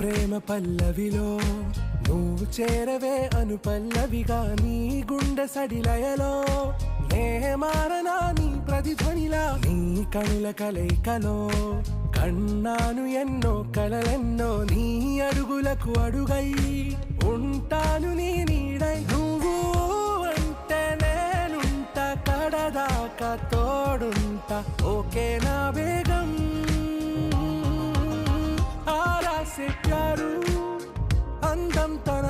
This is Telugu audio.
ప్రేమ పల్లవిలో నువ్వు చేరవే అను పల్లవిగా నీ గుండె సడిలయలో నే మారనా నీ ప్రతిధ్వనిలా నీ కనుల కలయికలో కన్నాను ఎన్నో కలలెన్నో నీ అడుగులకు అడుగై ఉంటాను నీ నీడై నువ్వు అంటే నేనుంట కడదాకా తోడుంటా ఓకే నా వేగం ఆరాసే ప్యారు అందం తన